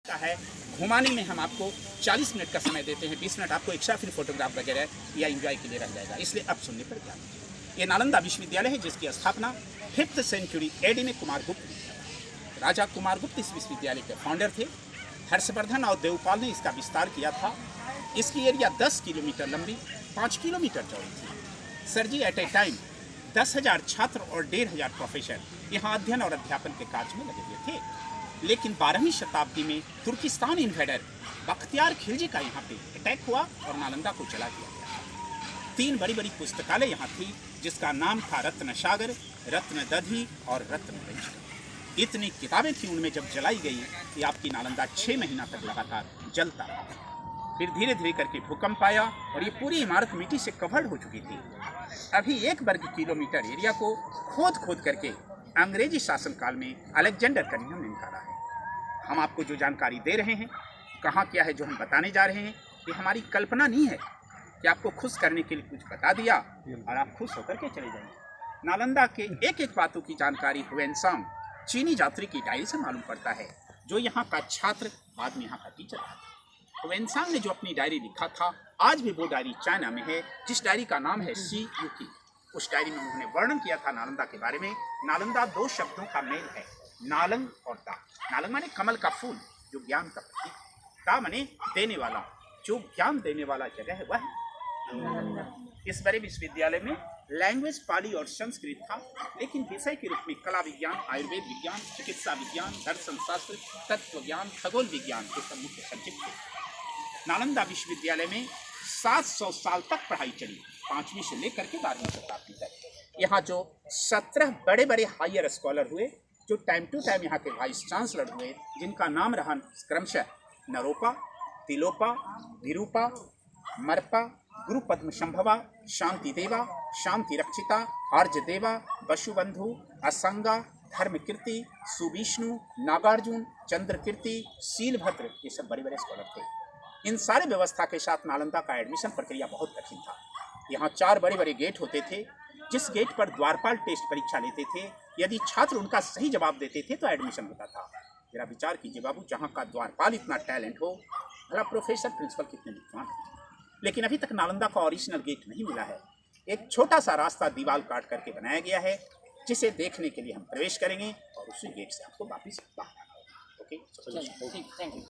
का है। घुमाने में हम आपको 40 मिनट का समय देते हैं, 20 मिनट आपको एक्स्ट्रा फिर फोटोग्राफ वगैरह या एंजॉय के लिए रह जाएगा, इसलिए अब सुनने पर ध्यान दीजिए। ये नालंदा विश्वविद्यालय है जिसकी स्थापना 5th सेंचुरी AD में कुमारगुप्त ने किया था। राजा कुमारगुप्त इस विश्वविद्यालय के फाउंडर थे। हर्षवर्धन और देवपाल ने इसका विस्तार किया था। इसकी एरिया 10 किलोमीटर लंबी, 5 किलोमीटर चौड़ी थी। Sir ji at a time 10,000 छात्र और 1,500 प्रोफेसर यहाँ अध्ययन और अध्यापन के कार्य में लगे हुए थे। लेकिन 12वीं शताब्दी में तुर्किस्तान इन्वेडर बख्तियार खिलजी का यहाँ पे अटैक हुआ और नालंदा को जला दिया गया। 3 बड़ी बड़ी पुस्तकालय यहाँ थी जिसका नाम था रत्न सागर, रत्न दधी और रत्न रंजन। इतनी किताबें थी उनमें जब जलाई गई कि आपकी नालंदा 6 महीना तक लगातार जलता रहा। फिर धीरे धीरे करके भूकंप आया और ये पूरी इमारत मिट्टी से कवर्ड हो चुकी थी। अभी 1 वर्ग किलोमीटर एरिया को खोद खोद करके अंग्रेजी शासनकाल में अलेक्जेंडर कनिंघम ने निकाला है। हम आपको जो जानकारी दे रहे हैं, कहाँ क्या है जो हम बताने जा रहे हैं, ये हमारी कल्पना नहीं है कि आपको खुश करने के लिए कुछ बता दिया और आप खुश होकर के चले जाएंगे। नालंदा के एक एक बातों की जानकारी ह्वेनसांग चीनी यात्री की डायरी से मालूम पड़ता है, जो यहाँ का छात्र बाद में यहाँ का टीचर था। ह्वेनसांग ने जो अपनी डायरी लिखा था, आज भी वो डायरी चाइना में है, जिस डायरी का नाम है सी यूकी। उस डायरी में उन्होंने वर्णन किया था नालंदा के बारे में। नालंदा 2 शब्दों का मेल है, नालंग और दा। नालंग माने कमल का फूल, जो ज्ञान का प्रतीक। दा माने देने वाला, जो ज्ञान देने वाला जगह है वह। इस बड़े विश्वविद्यालय में लैंग्वेज पाली और संस्कृत था, लेकिन विषय के रूप में कला विज्ञान, आयुर्वेद विज्ञान, चिकित्सा विज्ञान, दर्शन शास्त्र, तत्व ज्ञान, खगोल विज्ञान के सब मुख्य सब्जेक्ट थे। नालंदा विश्वविद्यालय में 700 साल तक पढ़ाई चली, 5वीं से लेकर के 12वीं शताब्दी तक। यहाँ जो 17 बड़े बड़े हायर स्कॉलर हुए, जो टाइम टू टाइम यहाँ के वाइस चांसलर हुए, जिनका नाम रहा क्रमशः नरोपा, तिलोपा, विरूपा, मरपा, गुरु पद्म संभवा, शांति देवा, शांति रक्षिता, आर्य देवा, वसुबंधु, असंगा, धर्मकीर्ति, सुविष्णु, नागार्जुन, चंद्रकीर्ति, शीलभद्र, ये सब बड़े बड़े स्कॉलर थे। इन सारे व्यवस्था के साथ नालंदा का एडमिशन प्रक्रिया बहुत कठिन था। यहाँ 4 बड़े बड़े गेट होते थे, जिस गेट पर द्वारपाल टेस्ट परीक्षा लेते थे। यदि छात्र उनका सही जवाब देते थे तो एडमिशन होता था। जरा विचार कीजिए बाबू, जहाँ का द्वारपाल इतना टैलेंट हो, भला प्रोफेसर प्रिंसिपल कितने विद्वान हैं। लेकिन अभी तक नालंदा का ओरिजिनल गेट नहीं मिला है। एक छोटा सा रास्ता दीवार काट करके बनाया गया है, जिसे देखने के लिए हम प्रवेश करेंगे और उसी गेट से आपको वापिस बाहर आना होगा। Okay, thank you.